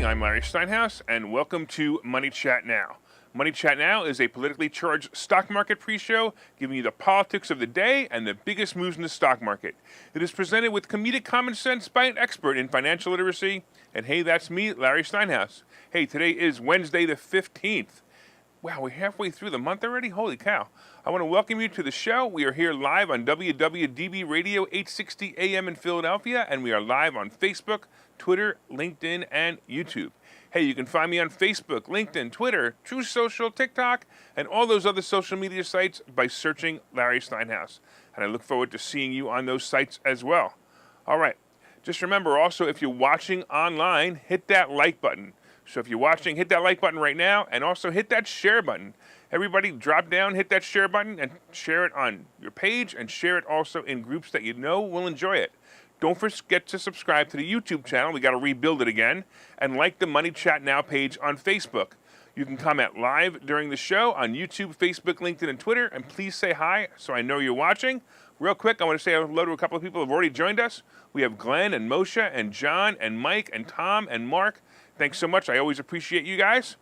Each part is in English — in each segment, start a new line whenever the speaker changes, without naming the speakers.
morning, I'm Larry Steinhouse, and welcome to Money Chat Now. Money Chat Now is a politically charged stock market pre-show giving you the politics of the day and the biggest moves in the stock market. It is presented with comedic common sense by an expert in financial literacy. And hey, that's me, Larry Steinhouse. Hey, today is Wednesday the 15th. Wow, we're halfway through the month already? Holy cow. I want to welcome you to the show. We are here live on WWDB Radio 860 AM in Philadelphia, and we are live on Facebook, Twitter, LinkedIn, and YouTube. Hey, you can find me on Facebook, LinkedIn, Twitter, True Social, TikTok, and all those other social media sites by searching Larry Steinhouse. And I look forward to seeing you on those sites as well. All right. Just remember also, if you're watching online, hit that like button. So if you're watching, hit that like button right now, and also hit that share button. Everybody drop down, hit that share button, and share it on your page, and share it also in groups that you know will enjoy it. Don't forget to subscribe to the YouTube channel. We got to rebuild it again. And like the Money Chat Now page on Facebook. You can comment live during the show on YouTube, Facebook, LinkedIn, and Twitter. And please say hi so I know you're watching. Real quick, I want to say hello to a couple of people who have already joined us. We have Glenn and Moshe and John and Mike and Tom and Mark. Thanks so much. I always appreciate you guys.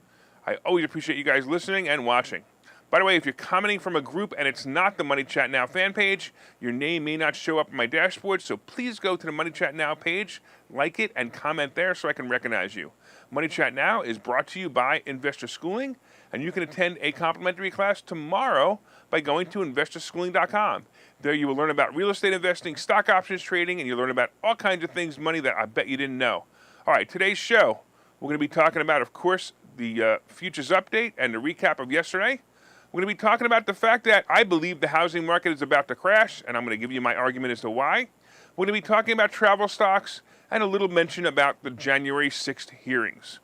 I always appreciate you guys listening and watching. By the way, if you're commenting from a group and it's not the Money Chat Now fan page, your name may not show up on my dashboard, so please go to the Money Chat Now page, like it, and comment there so I can recognize you. Money Chat Now is brought to you by Investor Schooling, and you can attend a complimentary class tomorrow by going to investorschooling.com. There you will learn about real estate investing, stock options trading, and you'll learn about all kinds of things, money that I bet you didn't know. All right, today's show, we're going to be talking about, of course, the futures update and the recap of yesterday. We're going to be talking about the fact that I believe the housing market is about to crash, and I'm going to give you my argument as to why. We're going to be talking about travel stocks and a little mention about the January 6th hearings.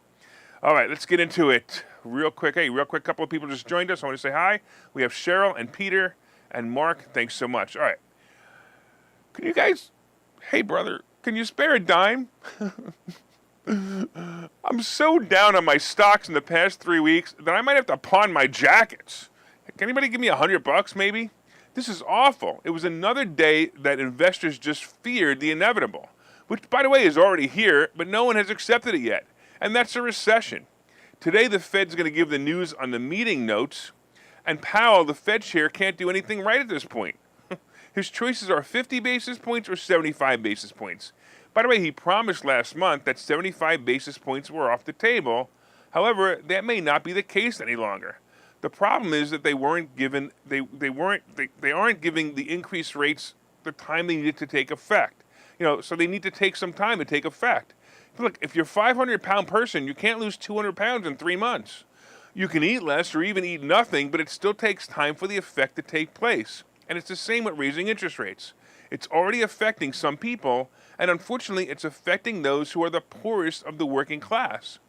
All right, let's get into it real quick. Hey, real quick, a couple of people just joined us. I want to say hi. We have Cheryl and Peter and Mark. Thanks so much. All right. Can you guys, hey, brother, can you spare a dime? I'm so down on my stocks in the past 3 weeks that I might have to pawn my jackets. Can anybody give me $100 maybe? This is awful. It was another day that investors just feared the inevitable, which, by the way, is already here, but no one has accepted it yet, and that's a recession. Today, the Fed's going to give the news on the meeting notes, and Powell, the Fed chair, can't do anything right at this point. His choices are 50 basis points or 75 basis points. By the way, he promised last month that 75 basis points were off the table. However, that may not be the case any longer. The problem is that they aren't giving the increased rates the time they need to take effect. So they need to take some time to take effect. Look, if you're a 500-pound person, you can't lose 200 pounds in 3 months. You can eat less or even eat nothing, but it still takes time for the effect to take place. And it's the same with raising interest rates. It's already affecting some people, and unfortunately, it's affecting those who are the poorest of the working class.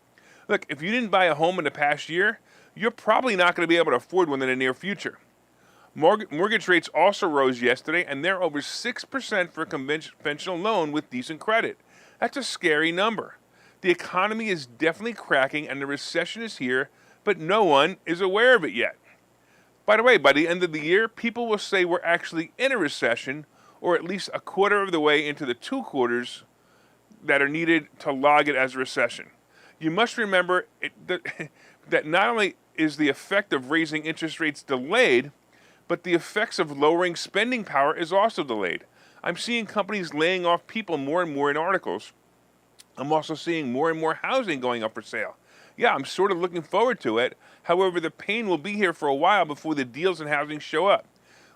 Look, if you didn't buy a home in the past year, you're probably not going to be able to afford one in the near future. Mortgage rates also rose yesterday, and they're over 6% for a conventional loan with decent credit. That's a scary number. The economy is definitely cracking, and the recession is here, but no one is aware of it yet. By the way, by the end of the year, people will say we're actually in a recession, or at least a quarter of the way into the 2 quarters that are needed to log it as a recession. You must remember that not only is the effect of raising interest rates delayed, but the effects of lowering spending power is also delayed. I'm seeing companies laying off people more and more in articles. I'm also seeing more and more housing going up for sale. Yeah, I'm sort of looking forward to it. However, the pain will be here for a while before the deals in housing show up.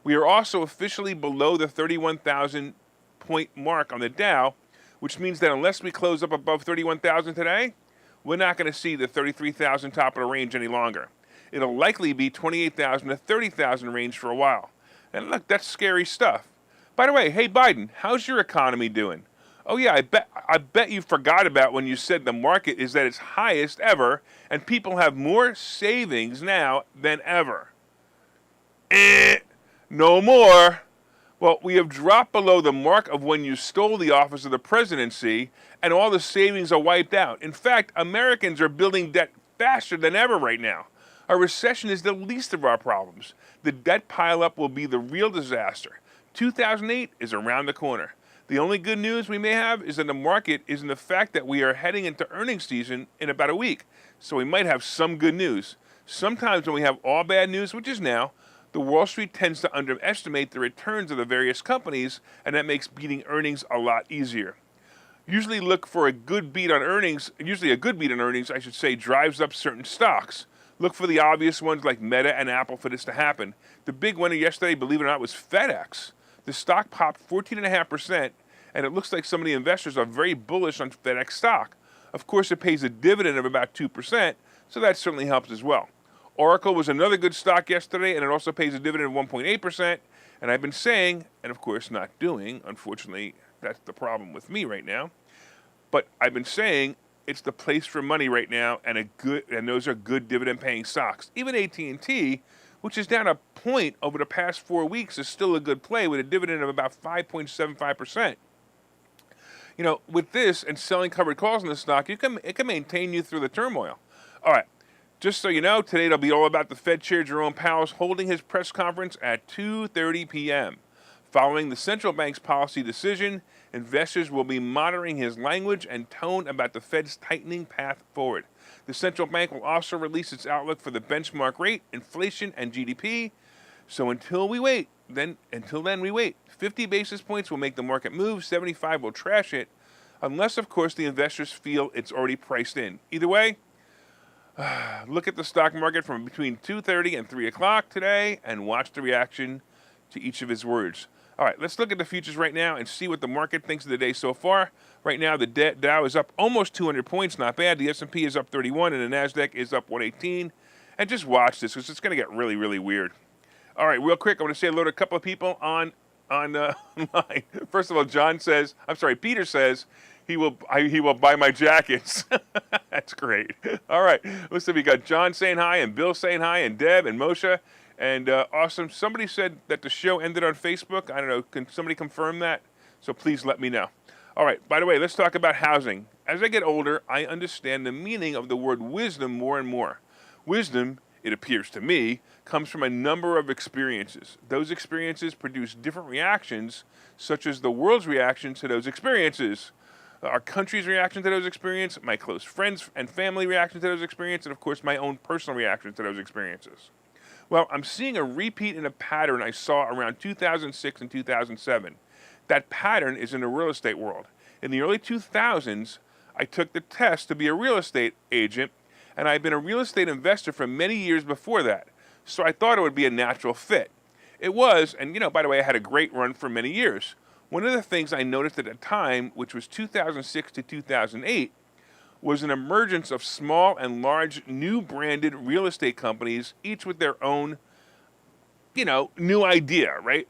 We are also officially below the 31,000 point mark on the Dow, which means that unless we close up above 31,000 today, we're not going to see the 33,000 top of the range any longer. It'll likely be 28,000 to 30,000 range for a while. And look, that's scary stuff. By the way, hey Biden, how's your economy doing? Oh yeah, I bet you forgot about when you said the market is at its highest ever and people have more savings now than ever. No more. Well, we have dropped below the mark of when you stole the office of the presidency and all the savings are wiped out. In fact, Americans are building debt faster than ever right now. A recession is the least of our problems. The debt pileup will be the real disaster. 2008 is around the corner. The only good news we may have is in the market is in the fact that we are heading into earnings season in about a week. So we might have some good news. Sometimes when we have all bad news, which is now, the Wall Street tends to underestimate the returns of the various companies, and that makes beating earnings a lot easier. Usually look for a good beat on earnings. Usually a good beat on earnings, I should say, drives up certain stocks. Look for the obvious ones like Meta and Apple for this to happen. The big winner yesterday, believe it or not, was FedEx. The stock popped 14.5%, and it looks like some of the investors are very bullish on FedEx stock. Of course, it pays a dividend of about 2%, so that certainly helps as well. Oracle was another good stock yesterday, and it also pays a dividend of 1.8%. And I've been saying, and of course not doing, unfortunately, that's the problem with me right now. But I've been saying it's the place for money right now, and those are good dividend-paying stocks. Even AT&T, which is down a point over the past 4 weeks, is still a good play with a dividend of about 5.75%. You know, with this and selling covered calls in the stock, it can maintain you through the turmoil. All right. Just so you know, today it'll be all about the Fed Chair Jerome Powell's holding his press conference at 2:30 p.m. Following the central bank's policy decision, investors will be monitoring his language and tone about the Fed's tightening path forward. The central bank will also release its outlook for the benchmark rate, inflation, and GDP. So until then we wait. 50 basis points will make the market move, 75 will trash it, unless, of course, the investors feel it's already priced in. Either way, look at the stock market from between 2:30 and 3 o'clock today and watch the reaction to each of his words. All right, let's look at the futures right now and see what the market thinks of the day so far. Right now, the Dow is up almost 200 points, not bad. The S&P is up 31 and the NASDAQ is up 118. And just watch this because it's going to get really, really weird. All right, real quick, I want to say hello to a couple of people online. First of all, Peter says he will buy my jackets. That's great. All right, listen, we got John saying hi and Bill saying hi and Deb and Moshe. And awesome. Somebody said that the show ended on Facebook. I don't know. Can somebody confirm that? So please let me know. All right. By the way, let's talk about housing. As I get older, I understand the meaning of the word wisdom more and more. Wisdom, it appears to me, comes from a number of experiences. Those experiences produce different reactions, such as the world's reaction to those experiences, our country's reaction to those experiences, my close friends and family reaction to those experiences, and of course my own personal reaction to those experiences. Well, I'm seeing a repeat in a pattern I saw around 2006 and 2007. That pattern is in the real estate world. In the early 2000s, I took the test to be a real estate agent, and I've been a real estate investor for many years before that. So I thought it would be a natural fit. It was, and by the way, I had a great run for many years. One of the things I noticed at the time, which was 2006 to 2008, was an emergence of small and large new branded real estate companies, each with their own, new idea, right?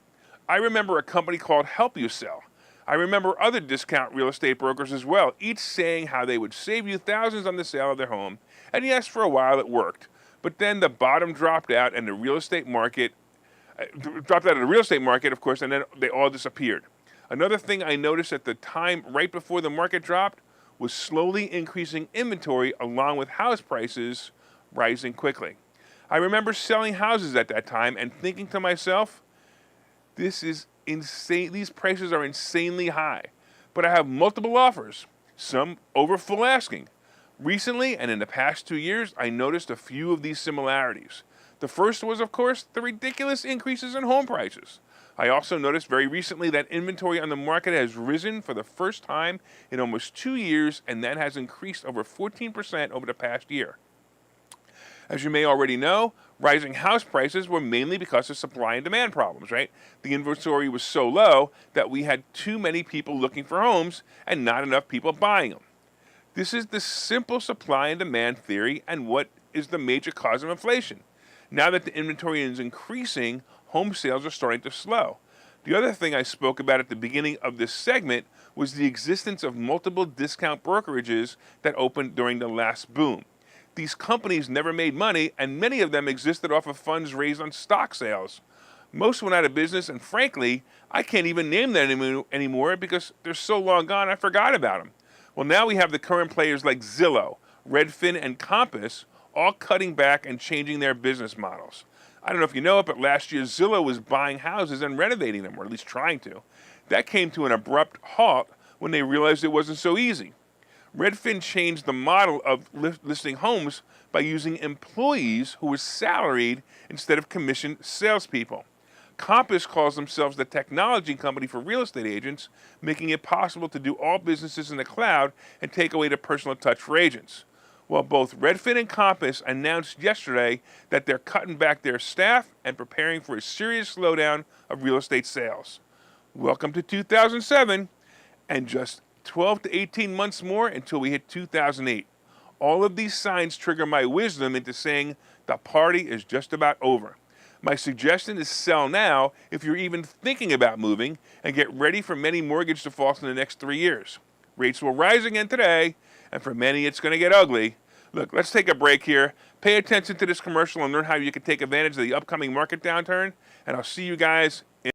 I remember a company called Help You Sell. I remember other discount real estate brokers as well, each saying how they would save you thousands on the sale of their home. And yes, for a while it worked. But then the bottom dropped out and the real estate market, of course, and then they all disappeared. Another thing I noticed at the time, right before the market dropped, was slowly increasing inventory along with house prices rising quickly. I remember selling houses at that time and thinking to myself, this is insane. These prices are insanely high. But I have multiple offers, some over full asking. Recently, and in the past 2 years, I noticed a few of these similarities. The first was, of course, the ridiculous increases in home prices. I also noticed very recently that inventory on the market has risen for the first time in almost 2 years, and that has increased over 14% over the past year. As you may already know, rising house prices were mainly because of supply and demand problems, right? The inventory was so low that we had too many people looking for homes and not enough people buying them. This is the simple supply and demand theory and what is the major cause of inflation. Now that the inventory is increasing, home sales are starting to slow. The other thing I spoke about at the beginning of this segment was the existence of multiple discount brokerages that opened during the last boom. These companies never made money, and many of them existed off of funds raised on stock sales. Most went out of business, and frankly, I can't even name them anymore because they're so long gone I forgot about them. Well, now we have the current players like Zillow, Redfin, and Compass all cutting back and changing their business models. I don't know if you know it, but last year Zillow was buying houses and renovating them, or at least trying to. That came to an abrupt halt when they realized it wasn't so easy. Redfin changed the model of listing homes by using employees who were salaried instead of commissioned salespeople. Compass calls themselves the technology company for real estate agents, making it possible to do all businesses in the cloud and take away the personal touch for agents. Well, both Redfin and Compass announced yesterday that they're cutting back their staff and preparing for a serious slowdown of real estate sales. Welcome to 2007, and just 12 to 18 months more until we hit 2008. All of these signs trigger my wisdom into saying the party is just about over. My suggestion is sell now if you're even thinking about moving, and get ready for many mortgage defaults in the next 3 years. Rates will rise again today, and for many it's going to get ugly. Look, let's take a break here. Pay attention to this commercial and learn how you can take advantage of the upcoming market downturn, and I'll see you guys in...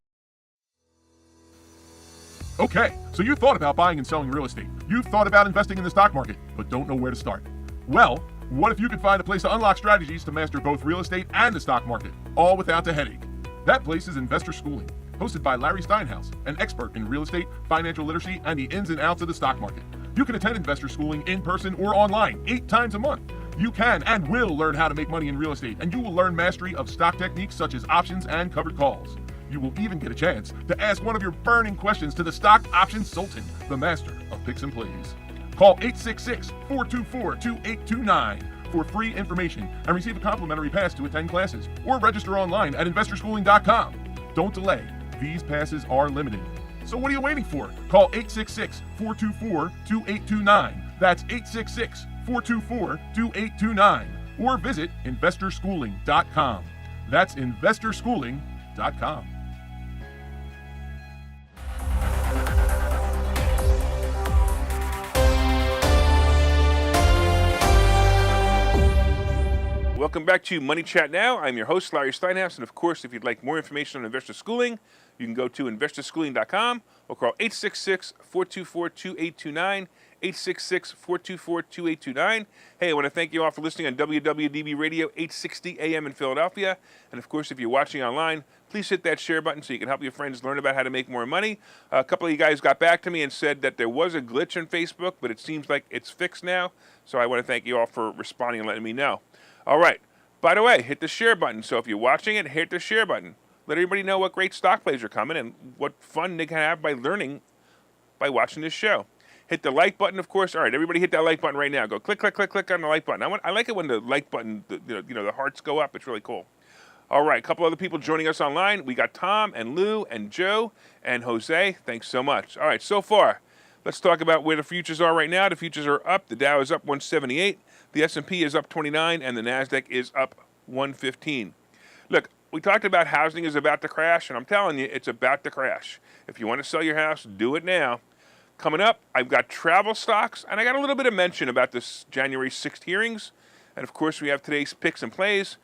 Okay, so you thought about buying and selling real estate. You've thought about investing in the stock market, but don't know where to start. Well, what if you could find a place to unlock strategies to master both real estate and the stock market, all without the headache? That place is Investor Schooling, hosted by Larry Steinhouse, an expert in real estate, financial literacy, and the ins and outs of the stock market. You can attend Investor Schooling in person or online 8 times a month. You can and will learn how to make money in real estate, and you will learn mastery of stock techniques such as options and covered calls. You will even get a chance to ask one of your burning questions to the stock options sultan, the master of picks and plays. Call 866-424-2829 for free information and receive a complimentary pass to attend classes, or register online at investorschooling.com. Don't delay. These passes are limited. So what are you waiting for? Call 866-424-2829. That's 866-424-2829. Or visit investorschooling.com. That's investorschooling.com.
Welcome back to Money Chat Now. I'm your host, Larry Steinhouse, and of course, if you'd like more information on investor schooling, you can go to investorschooling.com or call 866-424-2829, 866-424-2829. Hey, I want to thank you all for listening on WWDB Radio 860 AM in Philadelphia. And of course, if you're watching online, please hit that share button so you can help your friends learn about how to make more money. A couple of you guys got back to me and said that there was a glitch on Facebook, but it seems like it's fixed now. So I want to thank you all for responding and letting me know. All right. By the way, hit the share button. So if you're watching it, hit the share button. Let everybody know what great stock plays are coming and what fun they can have by learning by watching this show. Hit the like button, of course. All right, everybody hit that like button right now. Go click, click, click, click on the like button. I like it when the like button, the hearts go up. It's really cool. All right, a couple other people joining us online. We got Tom and Lou and Joe and Jose. Thanks so much. All right, so far, let's talk about where the futures are right now. The futures are up. The Dow is up 178. The S&P is up 29, and the NASDAQ is up 115. Look, we talked about housing is about to crash, and I'm telling you, it's about to crash. If you want to sell your house, do it now. Coming up, I've got travel stocks, and I got a little bit of mention about this January 6th hearings. And of course, we have today's picks and plays.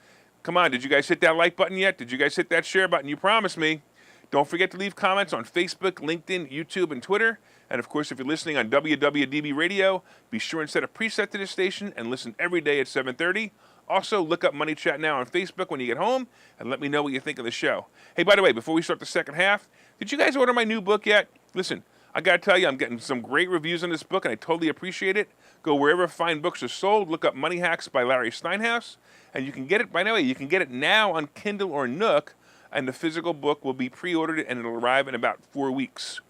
Come on, did you guys hit that like button yet? Did you guys hit that share button? You promised me. Don't forget to leave comments on Facebook, LinkedIn, YouTube, and Twitter. And of course, if you're listening on WWDB Radio, be sure and set a preset to this station and listen every day at 7:30. Also, look up Money Chat Now on Facebook when you get home and let me know what you think of the show. Hey, by the way, before we start the second half, did you guys order my new book yet? Listen, I got to tell you, I'm getting some great reviews on this book, and I totally appreciate it. Go wherever fine books are sold. Look up Money Hacks by Larry Steinhouse, and you can get it, by the way, you can get it now on Kindle or Nook, and the physical book will be pre-ordered, and it'll arrive in about 4 weeks.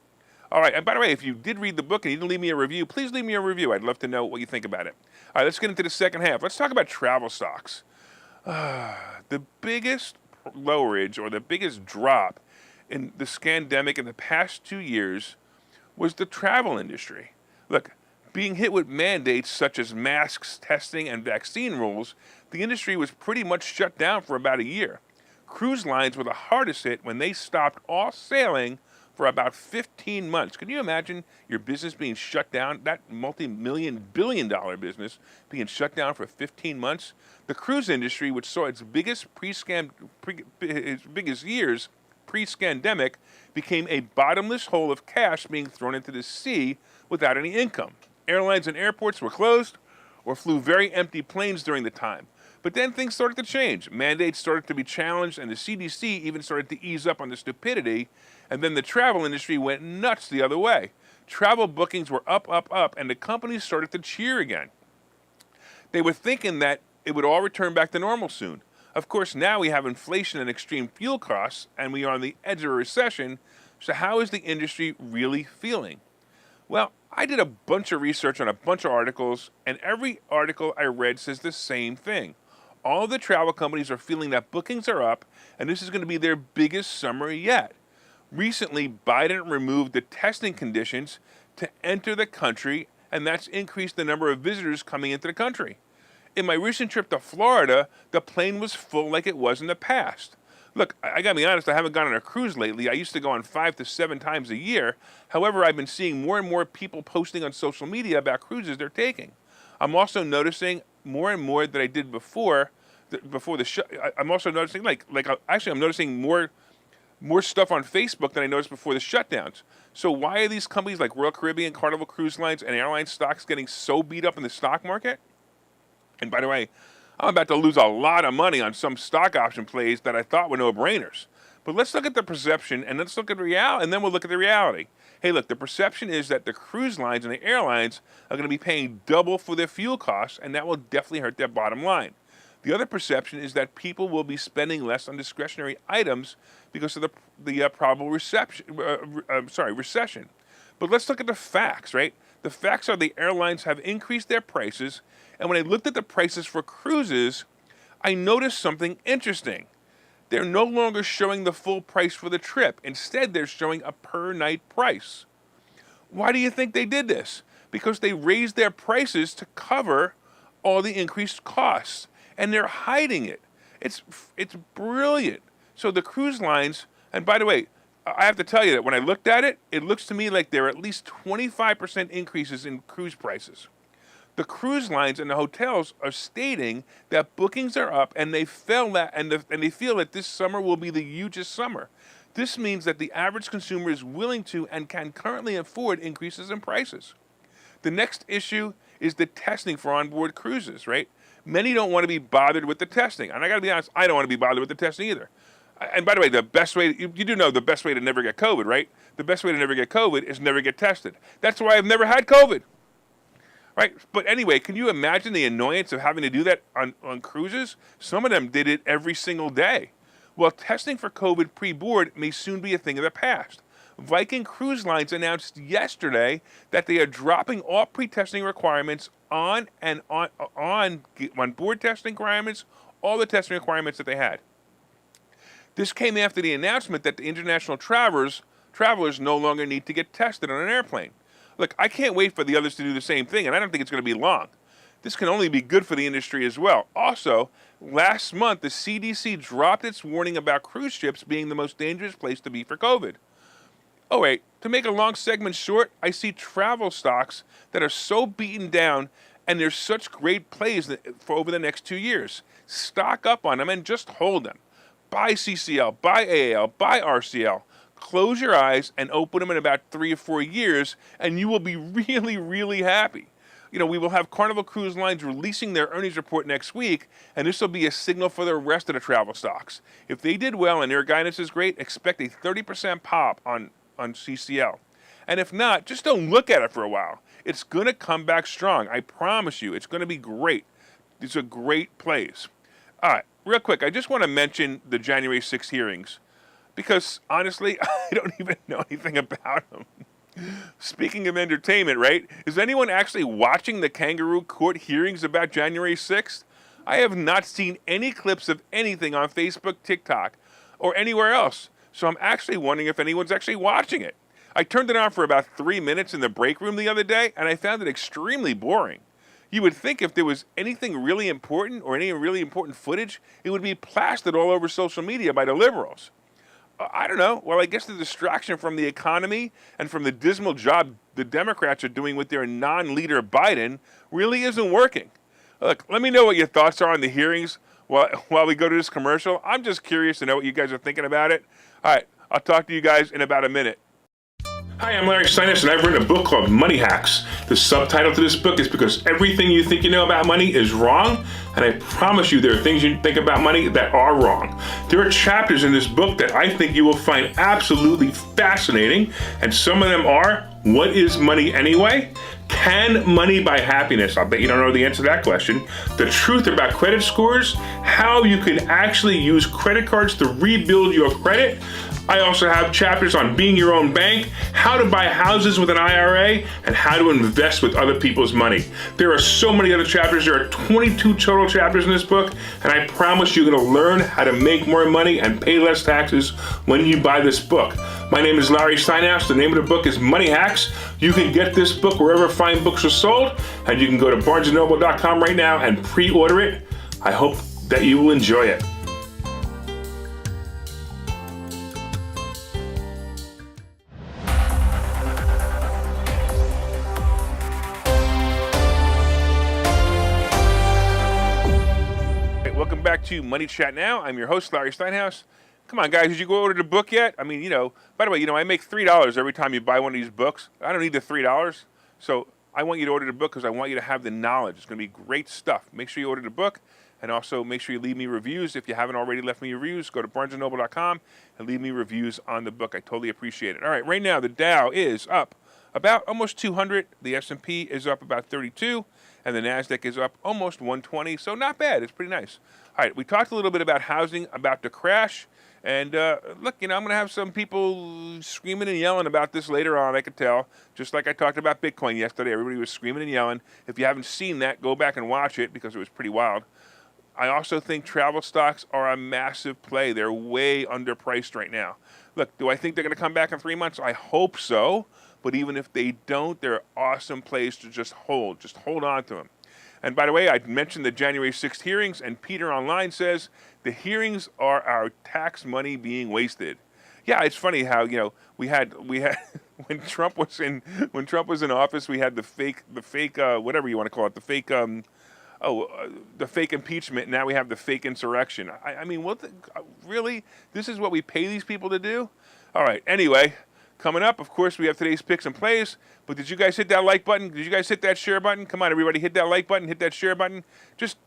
All right, and by the way, if you did read the book and you didn't leave me a review, please leave me a review. I'd love to know what you think about it. All right, let's get into the second half. Let's talk about travel stocks. The biggest lowerage or the biggest drop in the scandemic in the past 2 years was the travel industry. Look, being hit with mandates such as masks, testing, and vaccine rules, the industry was pretty much shut down for about a year. Cruise lines were the hardest hit when they stopped all sailing for about 15 months. Can you imagine your business being shut down, that multi-million, billion-dollar business being shut down for 15 months? The cruise industry, which saw its biggest years pre-scandemic, became a bottomless hole of cash being thrown into the sea without any income. Airlines and airports were closed or flew very empty planes during the time. But then things started to change. Mandates started to be challenged, and the CDC even started to ease up on the stupidity, and then the travel industry went nuts the other way. Travel bookings were up, up, up, and the companies started to cheer again. They were thinking that it would all return back to normal soon. Of course, now we have inflation and extreme fuel costs, and we are on the edge of a recession, so how is the industry really feeling? Well, I did a bunch of research on a bunch of articles, and every article I read says the same thing. All the travel companies are feeling that bookings are up, and this is going to be their biggest summer yet. Recently, Biden removed the testing conditions to enter the country, and that's increased the number of visitors coming into the country. In my recent trip to Florida, the plane was full like it was in the past. Look, I gotta be honest, I haven't gone on a cruise lately. I used to go on 5 to 7 times a year. However, I've been seeing more and more people posting on social media about cruises they're taking. I'm also noticing more and more than I did before the show. I'm also noticing I'm noticing more stuff on Facebook than I noticed before the shutdowns. So why are these companies like Royal Caribbean, Carnival Cruise Lines, and airline stocks getting so beat up in the stock market? And by the way, I'm about to lose a lot of money on some stock option plays that I thought were no-brainers. But let's look at the perception, and let's look at the reality, and then we'll look at the reality. Hey, look, the perception is that the cruise lines and the airlines are going to be paying double for their fuel costs, and that will definitely hurt their bottom line. The other perception is that people will be spending less on discretionary items because of the probable recession. But let's look at the facts, right? The facts are the airlines have increased their prices, and when I looked at the prices for cruises, I noticed something interesting. They're no longer showing the full price for the trip. Instead, they're showing a per-night price. Why do you think they did this? Because they raised their prices to cover all the increased costs, and they're hiding it. It's brilliant. So the cruise lines, and by the way, I have to tell you that when I looked at it, it looks to me like there are at least 25% increases in cruise prices. The cruise lines and the hotels are stating that bookings are up, and they feel that this summer will be the hugest summer. This means that the average consumer is willing to and can currently afford increases in prices. The next issue is the testing for onboard cruises, right? Many don't want to be bothered with the testing. And I got to be honest, I don't want to be bothered with the testing either. And by the way, the best way, you do know the best way to never get COVID, right? The best way to never get COVID is never get tested. That's why I've never had COVID. Right? But anyway, can you imagine the annoyance of having to do that on cruises? Some of them did it every single day. Well, testing for COVID pre-board may soon be a thing of the past. Viking Cruise Lines announced yesterday that they are dropping all pre-testing requirements on board testing requirements, all the testing requirements that they had. This came after the announcement that the international travelers no longer need to get tested on an airplane. Look, I can't wait for the others to do the same thing, and I don't think it's going to be long. This can only be good for the industry as well. Also, last month, the CDC dropped its warning about cruise ships being the most dangerous place to be for COVID. Oh wait, to make a long segment short, I see travel stocks that are so beaten down, and there's such great plays for over the next 2 years. Stock up on them and just hold them. Buy CCL, buy AAL, buy RCL. Close your eyes and open them in about 3 or 4 years, and you will be really, really happy. You know, we will have Carnival Cruise Lines releasing their earnings report next week, and this will be a signal for the rest of the travel stocks. If they did well and their guidance is great, expect a 30% pop on CCL. And if not, just don't look at it for a while. It's going to come back strong. I promise you, it's going to be great. These are great plays. All right, real quick, I just want to mention the January 6th hearings, because honestly, I don't even know anything about them. Speaking of entertainment, right? Is anyone actually watching the kangaroo court hearings about January 6th? I have not seen any clips of anything on Facebook, TikTok, or anywhere else. So I'm actually wondering if anyone's actually watching it. I turned it on for about 3 minutes in the break room the other day, and I found it extremely boring. You would think if there was anything really important or any really important footage, it would be plastered all over social media by the liberals. I don't know. Well, I guess the distraction from the economy and from the dismal job the Democrats are doing with their non-leader Biden really isn't working. Look, let me know what your thoughts are on the hearings while we go to this commercial. I'm just curious to know what you guys are thinking about it. All right, I'll talk to you guys in about a minute. Hi, I'm Larry Steinhouse, and I've written a book called Money Hacks. The subtitle to this book is Because Everything You Think You Know About Money is Wrong, and I promise you there are things you think about money that are wrong. There are chapters in this book that I think you will find absolutely fascinating, and some of them are, what is money anyway? Can money buy happiness? I'll bet you don't know the answer to that question. The truth about credit scores, how you can actually use credit cards to rebuild your credit. I also have chapters on being your own bank, how to buy houses with an IRA, and how to invest with other people's money. There are so many other chapters. There are 22 total chapters in this book, and I promise you're going to learn how to make more money and pay less taxes when you buy this book. My name is Larry Steinhouse. The name of the book is Money Hacks. You can get this book wherever fine books are sold, and you can go to barnesandnoble.com right now and pre-order it. I hope that you will enjoy it. Welcome back to Money Chat Now. I'm your host, Larry Steinhouse. Come on, guys, did you go order the book yet? I mean, by the way, I make $3 every time you buy one of these books. I don't need the $3. So I want you to order the book because I want you to have the knowledge. It's going to be great stuff. Make sure you order the book, and also make sure you leave me reviews. If you haven't already left me reviews, go to barnesandnoble.com and leave me reviews on the book. I totally appreciate it. All right, right now the Dow is up about almost 200. The S&P is up about 32. And the NASDAQ is up almost 120, so not bad. It's pretty nice. All right, we talked a little bit about housing, about the crash. And look, I'm going to have some people screaming and yelling about this later on, I could tell. Just like I talked about Bitcoin yesterday. Everybody was screaming and yelling. If you haven't seen that, go back and watch it because it was pretty wild. I also think travel stocks are a massive play. They're way underpriced right now. Look, do I think they're going to come back in 3 months? I hope so. But even if they don't, they're awesome plays to just hold. Just hold on to them. And by the way, I mentioned the January 6th hearings, and Peter Online says the hearings are our tax money being wasted. Yeah, it's funny how we had when Trump was in office, we had the fake whatever you want to call it, the fake impeachment. Now we have the fake insurrection. I mean, really? This is what we pay these people to do? All right. Anyway. Coming up, of course, we have today's picks and plays. But did you guys hit that like button? Did you guys hit that share button? Come on, everybody, hit that like button, hit that share button. Just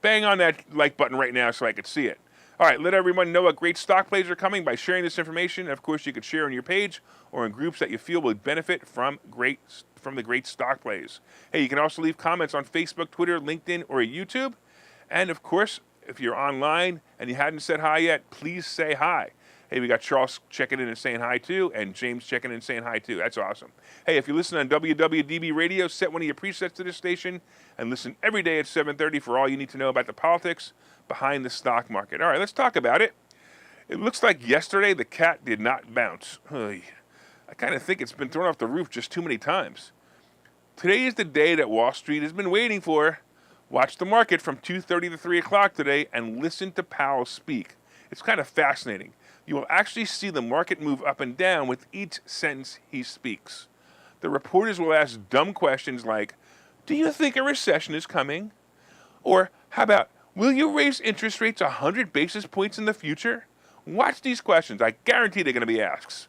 bang on that like button right now so I could see it. All right, let everyone know what great stock plays are coming by sharing this information. And of course, you could share on your page or in groups that you feel would benefit from the great stock plays. Hey, you can also leave comments on Facebook, Twitter, LinkedIn, or YouTube. And of course, if you're online and you hadn't said hi yet, please say hi. Hey, we got Charles checking in and saying hi too, and James checking in and saying hi too. That's awesome. Hey, if you listen on WWDB Radio, set one of your presets to this station and listen every day at 7:30 for all you need to know about the politics behind the stock market. All right, let's talk about it. It looks like yesterday the cat did not bounce. I kind of think it's been thrown off the roof just too many times. Today is the day that Wall Street has been waiting for. Watch the market from 2:30 to 3 o'clock today and listen to Powell speak. It's kind of fascinating. You will actually see the market move up and down with each sentence he speaks. The reporters will ask dumb questions like, do you think a recession is coming? Or how about, will you raise interest rates 100 basis points in the future? Watch these questions. I guarantee they're going to be asked.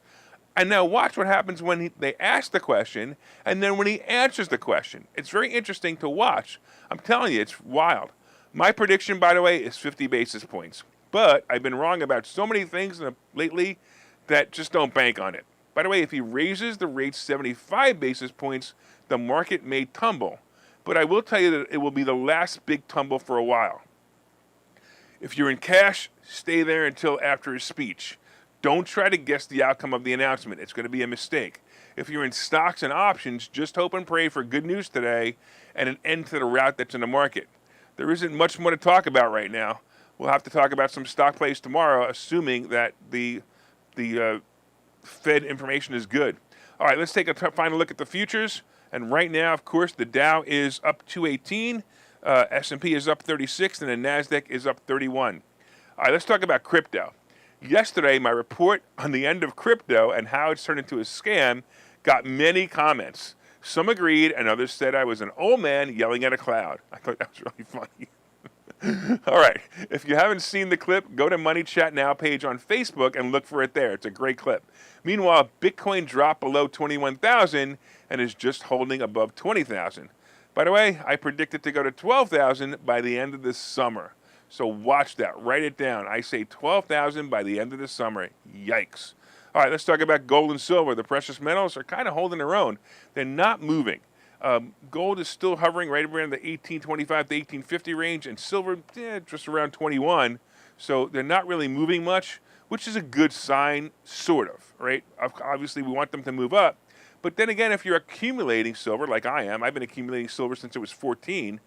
And now watch what happens when they ask the question and then when he answers the question. It's very interesting to watch. I'm telling you, it's wild. My prediction, by the way, is 50 basis points. But I've been wrong about so many things lately that just don't bank on it. By the way, if he raises the rate 75 basis points, the market may tumble. But I will tell you that it will be the last big tumble for a while. If you're in cash, stay there until after his speech. Don't try to guess the outcome of the announcement. It's going to be a mistake. If you're in stocks and options, just hope and pray for good news today and an end to the rout that's in the market. There isn't much more to talk about right now. We'll have to talk about some stock plays tomorrow, assuming that the Fed information is good. All right, let's take a final look at the futures. And right now, of course, the Dow is up 218, S&P is up 36, and the NASDAQ is up 31. All right, let's talk about crypto. Yesterday, my report on the end of crypto and how it's turned into a scam got many comments. Some agreed, and others said I was an old man yelling at a cloud. I thought that was really funny. All right. If you haven't seen the clip, go to Money Chat Now page on Facebook and look for it there. It's a great clip. Meanwhile, Bitcoin dropped below 21,000 and is just holding above 20,000. By the way, I predict it to go to 12,000 by the end of this summer. So watch that. Write it down. I say 12,000 by the end of the summer. Yikes. All right, let's talk about gold and silver. The precious metals are kind of holding their own. They're not moving. Gold is still hovering right around the 1825 to 1850 range, and silver just around 21. So they're not really moving much, which is a good sign, sort of, right? Obviously, we want them to move up. But then again, if you're accumulating silver, like I am, I've been accumulating silver since I was 14.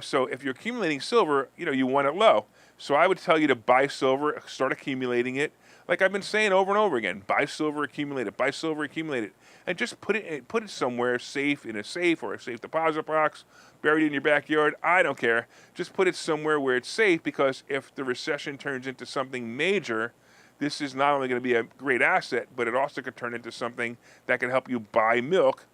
So if you're accumulating silver, you want it low. So I would tell you to buy silver, start accumulating it. Like I've been saying over and over again, buy silver, accumulate it, buy silver, accumulate it. And just put it somewhere safe, in a safe or a safe deposit box, buried in your backyard. I don't care. Just put it somewhere where it's safe, because if the recession turns into something major, this is not only going to be a great asset, but it also could turn into something that can help you buy milk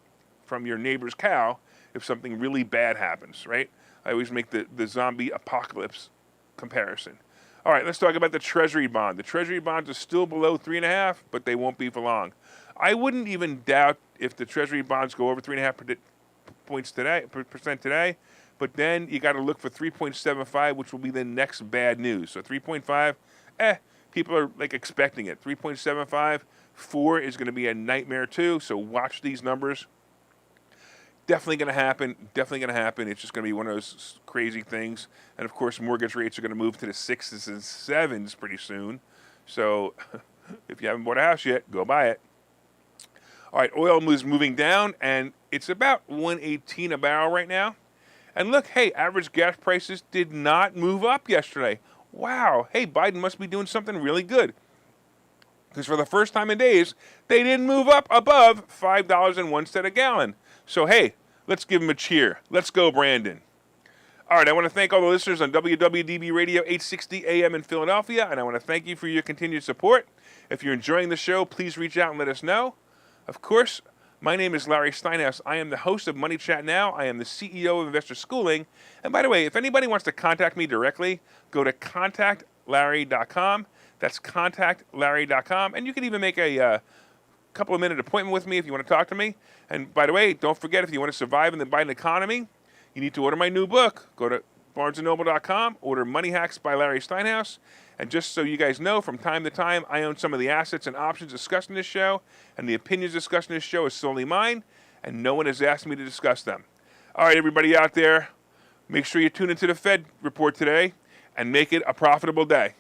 from your neighbor's cow if something really bad happens, right? I always make the zombie apocalypse comparison. All right, let's talk about the Treasury bond. The Treasury bonds are still below 3.5, but they won't be for long. I wouldn't even doubt if the Treasury bonds go over 3.5% today, but then you got to look for 3.75, which will be the next bad news. So 3.5, people are like expecting it. 3.75, 4 is going to be a nightmare too. So watch these numbers. Definitely going to happen. Definitely going to happen. It's just going to be one of those crazy things. And of course, mortgage rates are going to move to the 6s and 7s pretty soon. So if you haven't bought a house yet, go buy it. All right, oil is moving down, and it's about 118 a barrel right now. And look, hey, average gas prices did not move up yesterday. Wow. Hey, Biden must be doing something really good, because for the first time in days, they didn't move up above $5.01 a gallon. So, hey, let's give him a cheer. Let's go, Brandon. All right, I want to thank all the listeners on WWDB Radio 860 AM in Philadelphia, and I want to thank you for your continued support. If you're enjoying the show, please reach out and let us know. Of course, my name is Larry Steinhouse. I am the host of Money Chat Now. I am the CEO of Investor Schooling. And by the way, if anybody wants to contact me directly, go to contactlarry.com. That's contactlarry.com. And you can even make a couple of minute appointment with me if you want to talk to me. And by the way, don't forget, if you want to survive in the Biden economy, you need to order my new book. Go to barnesandnoble.com, order Money Hacks by Larry Steinhouse. And just so you guys know, from time to time, I own some of the assets and options discussed in this show, and the opinions discussed in this show is solely mine, and no one has asked me to discuss them. All right, everybody out there, make sure you tune into the Fed report today and make it a profitable day.